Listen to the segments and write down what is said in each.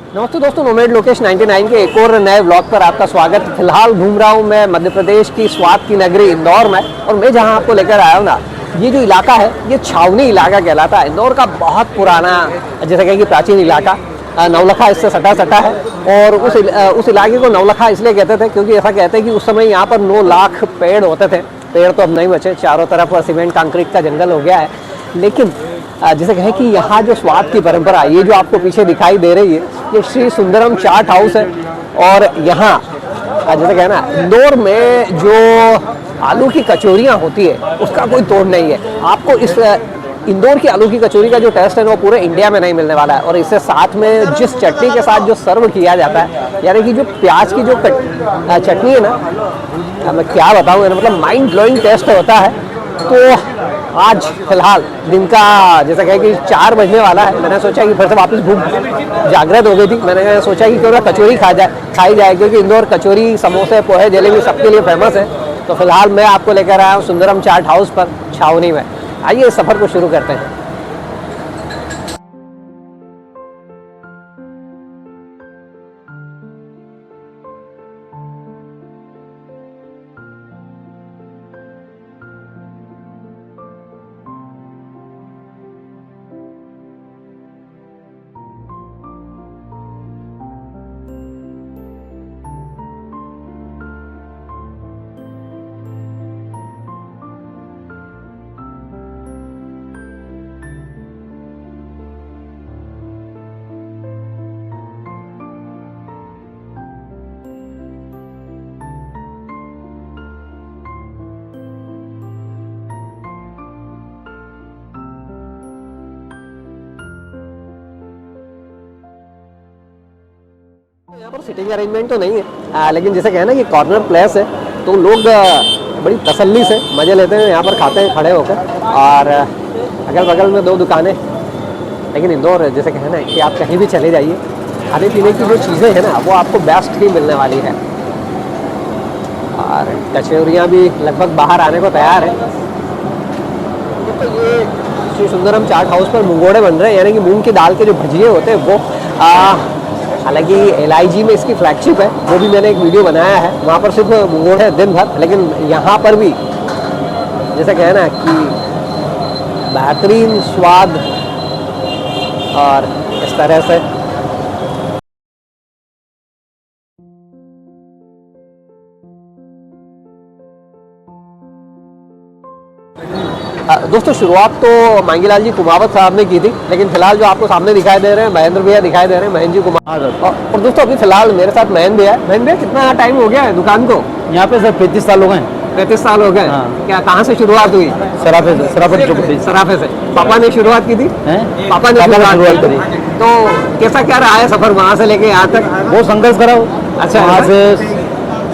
नमस्ते दोस्तों, नोमैड लोकेश 99 के एक और नए व्लॉग पर आपका स्वागत। फिलहाल घूम रहा हूँ मैं मध्य प्रदेश की स्वाद की नगरी इंदौर में, और मैं जहाँ आपको लेकर आया हूँ ना, ये जो इलाका है ये छावनी इलाका कहलाता है। इंदौर का बहुत पुराना, जैसे कहें कि प्राचीन इलाका। नवलखा इससे सटा है, और उस इलाके को नवलखा इसलिए कहते थे क्योंकि ऐसा कहते हैं कि उस समय यहाँ पर 9 लाख पेड़ होते थे। पेड़ तो अब नहीं बचे, चारों तरफ सीमेंट कंक्रीट का जंगल हो गया है। लेकिन जैसे कहें कि यहाँ जो स्वाद की परंपरा, ये जो आपको पीछे दिखाई दे रही है, ये श्री सुंदरम चाट हाउस है। और यहाँ जैसे कहें ना, इंदौर में जो आलू की कचौरियाँ होती है उसका कोई तोड़ नहीं है। आपको इस इंदौर की आलू की कचौरी का जो टेस्ट है वो पूरे इंडिया में नहीं मिलने वाला है। और इससे साथ में जिस चटनी के साथ जो सर्व किया जाता है, यानी कि जो प्याज की जो चटनी है ना, मैं क्या बताऊँ, मतलब माइंड ब्लोइंग टेस्ट होता है। तो आज फिलहाल दिन का जैसा कहें कि 4 बजने वाला है। मैंने सोचा कि फिर से वापस भूख जागृत हो गई थी। मैंने सोचा कि क्यों ना कचौरी खाई जाए, क्योंकि इंदौर कचौरी, समोसे, पोहे, जलेबी सबके लिए फेमस है। तो फिलहाल मैं आपको लेकर आया हूँ सुंदरम चाट हाउस पर छावनी में। आइए इस सफ़र को शुरू करते हैं। यहाँ पर सिटिंग अरेंजमेंट तो नहीं है, लेकिन जैसे कहना कि कॉर्नर प्लेस है, तो लोग बड़ी तसल्ली से मज़े लेते हैं, यहाँ पर खाते हैं खड़े होकर। और अगल बगल में 2 दुकानें। लेकिन इंदौर जैसे कहना है कि आप कहीं भी चले जाइए, खाने पीने की जो चीज़ें हैं ना, वो आपको बेस्ट ही मिलने वाली है। और कचौरियाँ भी लगभग बाहर आने को तैयार है। तो ये श्री सुंदरम चाट हाउस पर मुंगोड़े बन रहे हैं, यानी कि मूंग की दाल के जो भजिए होते हैं वो। हालांकि LIG में इसकी फ्लैगशिप है, वो भी मैंने एक वीडियो बनाया है। वहाँ पर सिर्फ मुंगोड़े है दिन भर, लेकिन यहाँ पर भी जैसे कहना कि बेहतरीन स्वाद। और इस तरह से दोस्तों, शुरुआत तो मांगीलाल जी कुमावत साहब ने की थी, लेकिन फिलहाल जो आपको सामने दिखाई दे रहे हैं महेंद्र भैया दिखाई दे रहे हैं, महेंद्र जी कुमार। और दोस्तों अभी फिलहाल मेरे साथ महेंद्र भैया है। महेंद्र भैया, कितना टाइम हो गया है दुकान को? यहाँ पे सर 35 साल हो गए। 35 साल हो गए। हाँ। क्या, कहाँ से शुरुआत हुई? सराफे से। पापा ने शुरुआत की थी? पापा ने शुरुआत करी। तो कैसा क्या रहा है सफर वहाँ से लेके यहाँ तक? बहुत संघर्ष करा। अच्छा, वहाँ से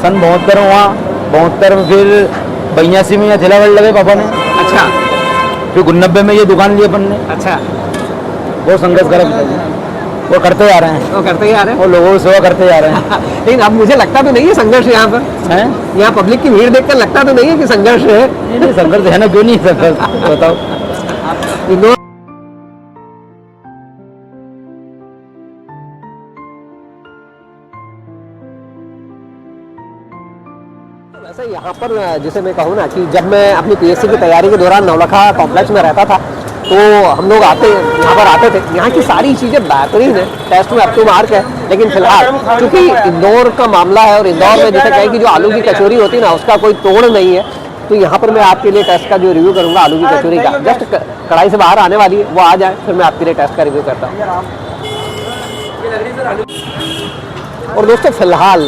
सन 72 में, वहाँ 72 में फिर 82 में यहाँ ठेला वेल लगे पापा ने। अच्छा। फिर 89 में ये दुकान ली अपन ने। अच्छा। बहुत संघर्ष करा, वो करते जा रहे हैं। वो करते ही आ रहे हैं, वो लोगों की सेवा करते जा रहे हैं। लेकिन अब मुझे लगता तो नहीं है संघर्ष यहाँ पर है? यहाँ पब्लिक की भीड़ देखकर लगता तो नहीं है कि संघर्ष है? नहीं, संघर्ष है ना, क्यों नहीं संघर्ष, बताओ। वैसे यहाँ पर जैसे मैं कहूँ ना कि जब मैं अपनी PSC की तैयारी के दौरान नवलखा कॉम्प्लेक्स में रहता था, तो हम लोग यहाँ पर आते थे। यहाँ की सारी चीज़ें बेहतरीन है, टेस्ट में अप टू मार्क है। लेकिन फिलहाल क्योंकि इंदौर का मामला है, और इंदौर में जैसे कहें कि जो आलू की कचौरी होती है ना, उसका कोई तोड़ नहीं है। तो यहाँ पर मैं आपके लिए टेस्ट का जो रिव्यू करूँगा आलू की कचौरी का, जस्ट कढ़ाई से बाहर आने वाली है, वो आ जाए फिर मैं आपके लिए टेस्ट का रिव्यू करता हूँ। और दोस्तों फिलहाल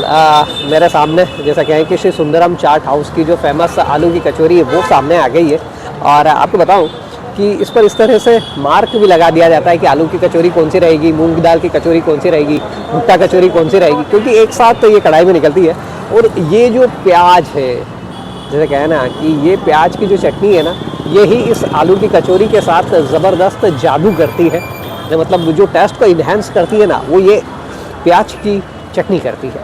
मेरे सामने जैसा कहें कि श्री सुंदरम चाट हाउस की जो फेमस आलू की कचौरी है वो सामने आ गई है। और आपको बताऊं कि इस पर इस तरह से मार्क भी लगा दिया जाता है कि आलू की कचौरी कौन सी रहेगी, मूंग दाल की कचौरी कौन सी रहेगी, भुट्टा कचौरी कौन सी रहेगी, क्योंकि एक साथ तो ये कढ़ाई में निकलती है। और ये जो प्याज है, जैसे कहना कि ये प्याज की जो चटनी है ना, यही इस आलू की कचौरी के साथ ज़बरदस्त जादू करती है। मतलब जो टेस्ट को इन्हेंस करती है ना, वो ये प्याज की चटनी करती है।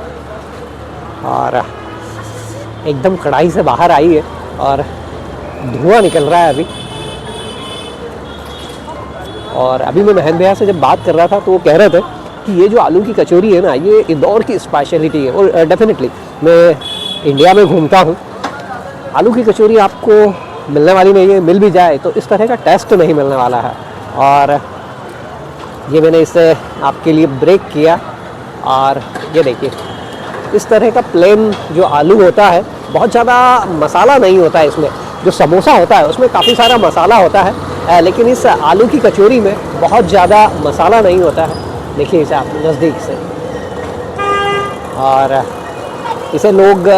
और एकदम कढ़ाई से बाहर आई है और धुआं निकल रहा है अभी। और अभी मैं महेंद्र भैया से जब बात कर रहा था तो वो कह रहे थे कि ये जो आलू की कचौरी है ना, ये इंदौर की स्पेशलिटी है। और डेफिनेटली मैं इंडिया में घूमता हूँ, आलू की कचौरी आपको मिलने वाली नहीं है, मिल भी जाए तो इस तरह का टेस्ट नहीं मिलने वाला है। और ये मैंने इसे आपके लिए ब्रेक किया और ये देखिए इस तरह का प्लेन जो आलू होता है, बहुत ज़्यादा मसाला नहीं होता है इसमें। जो समोसा होता है उसमें काफ़ी सारा मसाला होता है, लेकिन इस आलू की कचौरी में बहुत ज़्यादा मसाला नहीं होता है। देखिए इसे आप नज़दीक से, और इसे लोग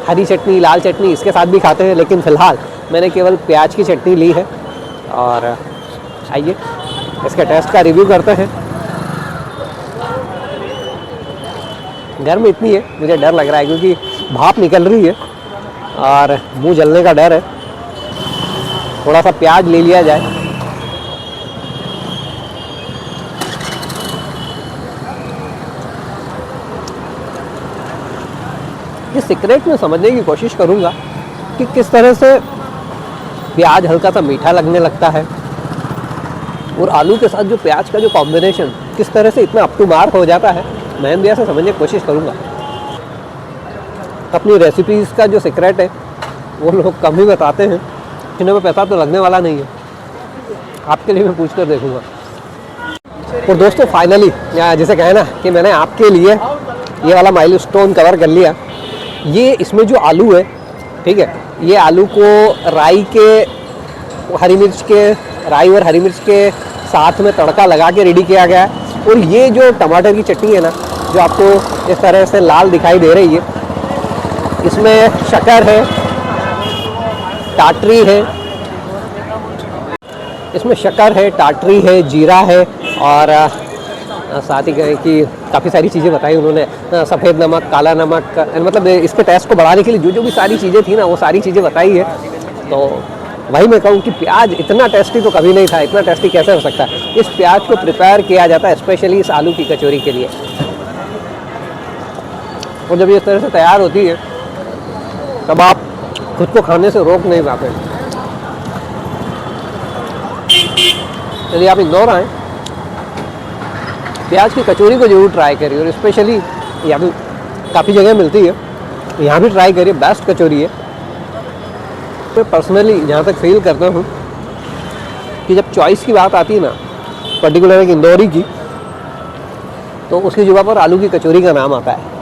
हरी चटनी, लाल चटनी इसके साथ भी खाते हैं, लेकिन फ़िलहाल मैंने केवल प्याज की चटनी ली है। और आइए इसके टेस्ट का रिव्यू करते हैं। गर्म इतनी है मुझे डर लग रहा है, क्योंकि भाप निकल रही है और मुंह जलने का डर है। थोड़ा सा प्याज ले लिया जाए। ये सीक्रेट में समझने की कोशिश करूंगा कि किस तरह से प्याज हल्का सा मीठा लगने लगता है, और आलू के साथ जो प्याज का जो कॉम्बिनेशन किस तरह से इतना अप टू मार्क हो जाता है, मैं भी ऐसे समझने की कोशिश करूंगा। अपनी रेसिपीज़ का जो सीक्रेट है वो लोग कम ही बताते हैं, इन्हें में पैसा तो लगने वाला नहीं है। आपके लिए मैं पूछ कर देखूँगा। और दोस्तों फाइनली जैसे कहे ना कि मैंने आपके लिए ये वाला माइलस्टोन कवर कर लिया। ये इसमें जो आलू है, ठीक है, ये आलू को राई और हरी मिर्च के साथ में तड़का लगा के रेडी किया गया है। और ये जो टमाटर की चटनी है ना, जो आपको इस तरह से लाल दिखाई दे रही है, इसमें शक्कर है, टाटरी है, इसमें शक्कर है, टाटरी है, जीरा है, और साथ ही कहें कि काफ़ी सारी चीज़ें बताई उन्होंने, सफ़ेद नमक, काला नमक, मतलब इसके टेस्ट को बढ़ाने के लिए जो भी सारी चीज़ें थी ना, वो सारी चीज़ें बताई है। तो वही मैं कहूँ कि प्याज इतना टेस्टी तो कभी नहीं था, इतना टेस्टी कैसे हो सकता है। इस प्याज को प्रिपेयर किया जाता है स्पेशली इस आलू की कचौरी के लिए। और जब ये इस तरह से तैयार होती है तब आप खुद को खाने से रोक नहीं पाते। यदि आप इंदौर आएँ, प्याज की कचौरी को जरूर ट्राई करिए, और स्पेशली यहाँ भी काफ़ी जगह मिलती है, यहाँ भी ट्राई करिए, बेस्ट कचौरी है। मैं पर्सनली जहाँ तक फील करता हूँ कि जब चॉइस की बात आती है ना, पर्टिकुलर एक इंदौरी की, तो उसकी जगह पर आलू की कचौरी का नाम आता है।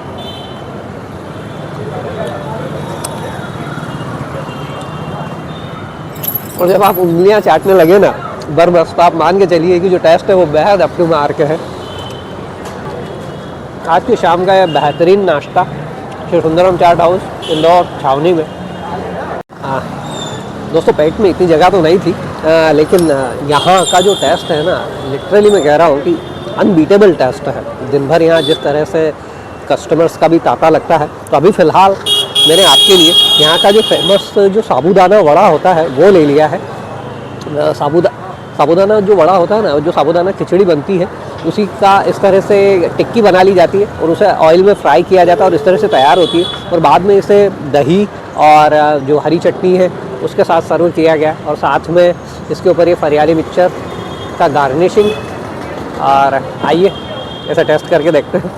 और जब आप उंगलियां चाटने लगे ना बस, तो आप मान के चलिए कि जो टेस्ट है वो बेहद अप टू मार्क है। आज की शाम का यह बेहतरीन नाश्ता श्री सुंदरम चाट हाउस इंदौर छावनी में। दोस्तों पेट में इतनी जगह तो नहीं थी, लेकिन यहाँ का जो टेस्ट है ना, लिटरली मैं कह रहा हूँ कि अनबीटेबल टेस्ट है। दिन भर यहाँ जिस तरह से कस्टमर्स का भी तांता लगता है, तो अभी फ़िलहाल मैंने आपके लिए यहाँ का जो फेमस जो साबूदाना वड़ा होता है वो ले लिया है। साबूदाना जो वड़ा होता है ना, जो साबूदाना खिचड़ी बनती है, उसी का इस तरह से टिक्की बना ली जाती है और उसे ऑयल में फ्राई किया जाता है और इस तरह से तैयार होती है। और बाद में इसे दही और जो हरी चटनी है उसके साथ सर्व किया गया, और साथ में इसके ऊपर ये फरियाली मिक्सचर का गार्निशिंग। और आइए ऐसा टेस्ट करके देखते हैं।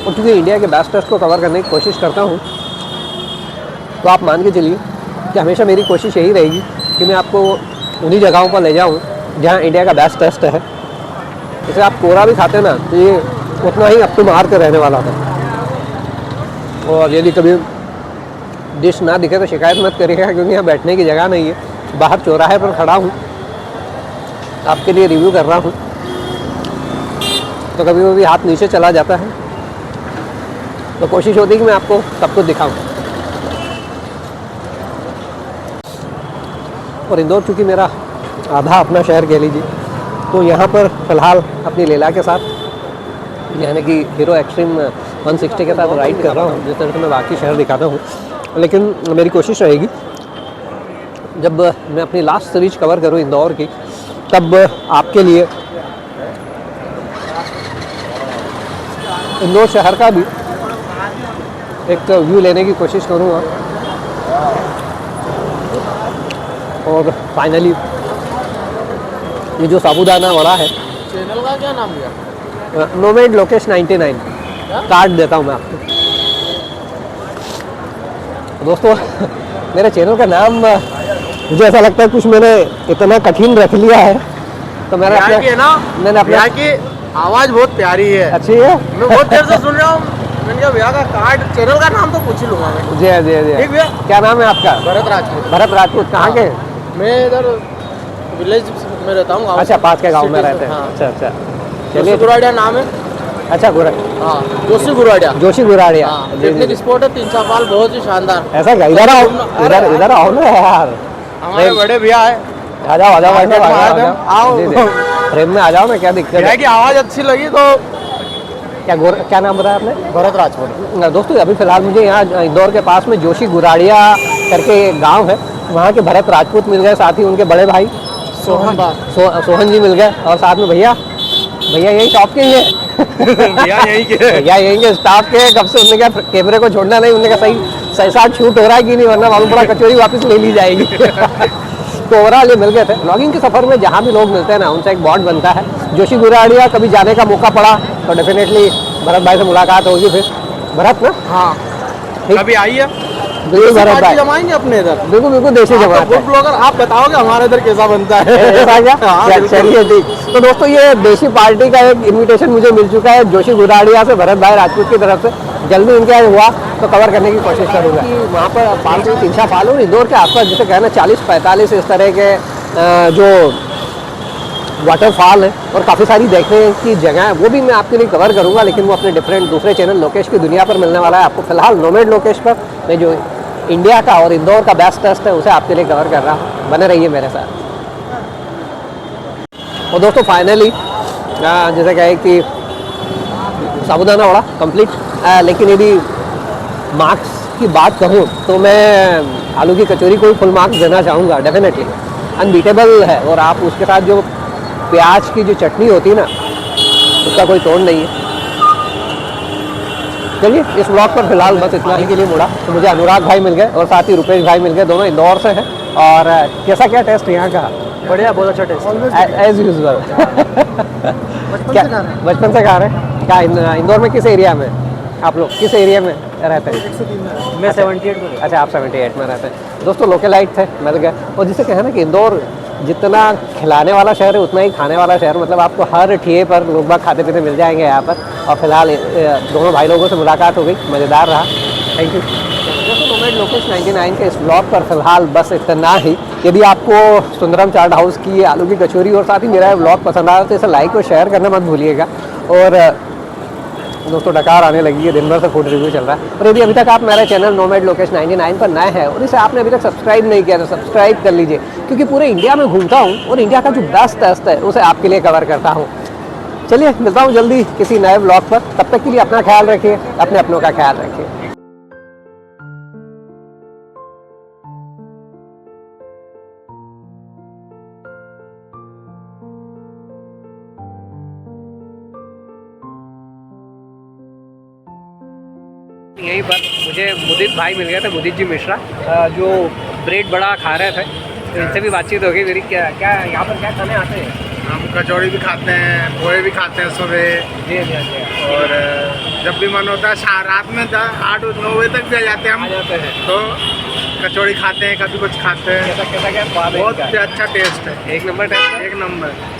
और क्योंकि इंडिया के बेस्ट टेस्ट को कवर करने की कोशिश करता हूँ, तो आप मान के चलिए कि हमेशा मेरी कोशिश यही रहेगी कि मैं आपको उन्हीं जगहों पर ले जाऊँ जहाँ इंडिया का बेस्ट टेस्ट है। जैसे आप कोरा भी खाते हैं ना, तो ये उतना ही अप टू मार्क रहने वाला था। और यदि कभी डिश ना दिखे तो शिकायत मत करिएगा, क्योंकि यहाँ बैठने की जगह नहीं है। बाहर चौराहे पर खड़ा हूँ, आपके लिए रिव्यू कर रहा हूँ, तो कभी कभी हाथ नीचे चला जाता है, तो कोशिश होती है कि मैं आपको सब कुछ दिखाऊँ। और इंदौर चूँकि मेरा आधा अपना शहर कह लीजिए, तो यहाँ पर फ़िलहाल अपनी लीला के साथ, यानी कि हीरो एक्सट्रीम 160 के साथ राइड कर रहा हूँ, जिस तरह से मैं बाकी शहर दिखाता हूँ। लेकिन मेरी कोशिश रहेगी जब मैं अपनी लास्ट सीरीज कवर करूँ इंदौर की, तब आपके लिए इंदौर शहर का भी एक व्यू लेने की कोशिश करूँगा। और फाइनली ये जो साबूदाना वड़ा है, चैनल का क्या नाम दिया? नोमेड लोकेश 99 कार्ड देता हूँ मैं आपको। दोस्तों मेरे चैनल का नाम मुझे ऐसा लगता है कुछ मैंने इतना कठिन रख लिया है, तो मैंने यहाँ की है ना, मैंने अपने यहाँ की आवाज़ बहुत प्यारी है। अच्छी है। मैं बहुत देर से सुन रहा हूँ। मैंने कहा भैया का कार्ड चैनल का नाम तो पूछ ही लूँगा मैं। जी जी जी। ठीक भैया। क्या नाम है आपका? भरत राजपूत। भरत राजपूत। कहाँ के? मैं इधर विलेज में रहता हूँ। अच्छा, पास के गांव में सिटी से, रहते हैं। हाँ। अच्छा अच्छा, जोशी चलिए। गुराड़िया नाम है। अच्छा गुरा हाँ, जोशी गुराड़िया। जोशी गुराड़िया। हाँ, जी, जी, पिकनिक जी। स्पॉट है, 3-4 पाल, बहुत ही शानदार। ऐसा क्या? इधर आओ, इधर इधर आओ ना यार। हमारे बड़े भैया है। आ जाओ आ जाओ भाई साहब, मार्केट में आ आए थे, जाओ। आओ। जी, जी। फ्रेम में आ जाओ ना, क्या दिक्कत भैया है? की आवाज़ अच्छी लगी तो क्या नाम बताया आपने? भरत राजपूत। दोस्तों अभी फिलहाल मुझे यहाँ इंदौर के पास में जोशी गुराड़िया करके एक गांव है, वहाँ के भरत राजपूत मिल गए, साथ ही उनके बड़े भाई सोहन जी मिल गए, और साथ में भैया यही शॉप के ही है। भैया यहीं के। भैया यहीं के स्टाफ के। कब से उन्होंने कहा कैमरे को छोड़ना नहीं, उन्होंने कहा सही साथ शूट हो रहा है कि नहीं, वरना मालूम पड़ा कचौरी वापस ले ली जाएगी। तो ओवरऑल ये मिल गए थे। ब्लॉगिंग के सफ़र में जहाँ भी लोग मिलते हैं ना, उनसे एक बॉन्ड बनता है। जोशी गुराड़िया कभी जाने का मौका पड़ा तो डेफिनेटली भरत भाई से मुलाकात होगी। फिर भरत ना, हाँ, ठीक। कभी आई है। बिल्कुल भरत भाई, जमाएंगे अपने इधर। बिल्कुल बिल्कुल देसी जमात फूड ब्लॉगर, आप बताओगे हमारे इधर कैसा बनता है। ऐसा क्या? हाँ, बिल्कुल। चलिए ठीक। तो दोस्तों ये देसी पार्टी का एक इनविटेशन मुझे मिल चुका है जोशी गुराड़िया से, भरत भाई राजपूत की तरफ से। जल्दी इनके यहाँ हुआ तो कवर करने की कोशिश करूँगा। वहाँ पर 5 से 3 फाल और इंदौर के आसपास जैसे कहना 40-45 इस तरह के जो वाटरफॉल है और काफ़ी सारी देखने की जगह है, वो भी मैं आपके लिए कवर करूँगा, लेकिन वो अपने डिफरेंट दूसरे चैनल लोकेश की दुनिया पर मिलने वाला है आपको। फिलहाल नोमेड लोकेश पर मैं जो इंडिया का और इंदौर का बेस्ट टेस्ट है उसे आपके लिए कवर कर रहा हूँ। बने रहिए मेरे साथ। और दोस्तों फाइनली जैसे कहे कि साबुदाना वड़ा कंप्लीट, लेकिन यदि मार्क्स की बात कहूँ तो मैं आलू की कचौरी को ही फुल मार्क्स देना चाहूँगा। डेफिनेटली अनबीटेबल है, और आप उसके साथ जो प्याज की जो चटनी होती है ना, उसका कोई तोड़ नहीं है। चलिए इस ब्लॉग पर फिलहाल बस इतना ही के लिए मुड़ा। तो मुझे अनुराग भाई मिल गए और साथ ही रुपेश भाई मिल गए, दोनों इंदौर से हैं। और कैसा क्या टेस्ट यहाँ का? बढ़िया, बहुत अच्छा टेस्ट। As usual. क्या बचपन से खा रहे हैं? क्या इंदौर में किस एरिया में आप लोग, किस एरिया में रहते हैं? 103 में। मैं 78 में। अच्छा, आप 78 में रहते हैं। दोस्तों लोकेलाइट थे, मिल गए। और जिसे कहना कि इंदौर जितना खिलाने वाला शहर है उतना ही खाने वाला शहर, मतलब आपको हर ठिए पर लोग बाग खाते पीते मिल जाएंगे यहाँ पर। और फिलहाल दोनों भाई लोगों से मुलाकात हो गई, मज़ेदार रहा। Thank you. दोस्तों नोमेड लोकेश 99 के इस ब्लॉग पर फिलहाल बस इतना ही। यदि आपको सुंदरम चाट हाउस की आलू की कचौरी और साथ ही मेरा ब्लॉग पसंद आया तो इसे लाइक और शेयर करना मत भूलिएगा। और दोस्तों डकार आने लगी है, दिन भर से फूड रिव्यू चल रहा है। और यदि अभी तक आप मेरा चैनल नोमेड लोकेश 99 पर नए हैं और इसे आपने अभी तक सब्सक्राइब नहीं किया तो सब्सक्राइब कर लीजिए, क्योंकि पूरे इंडिया में घूमता हूँ और इंडिया का जो बेस्ट टेस्ट है उसे आपके लिए कवर करता हूँ। चलिए मिलता हूँ जल्दी किसी नए ब्लॉग पर, तब तक के लिए अपना ख्याल रखिए, अपने अपनों का ख्याल रखिए। यहीं पर मुझे मुदित भाई मिल गए थे, मुदित जी मिश्रा, जो ब्रेड बड़ा खा रहे थे, तो इनसे भी बातचीत हो गई मेरी। क्या क्या यहाँ पर क्या खाने आते हैं? हम कचौड़ी भी खाते हैं, पोहे भी खाते हैं सुबह। जी जी जी। और जब भी मन होता है रात में 8-9 बजे तक भी आ जाते हैं हम, आ जाते हैं तो कचौड़ी खाते हैं, कभी कुछ खाते हैं। कैसा कैसा क्या स्वाद है बहुत इनका? अच्छा टेस्ट है, एक नंबर टेस्ट है। एक नंबर।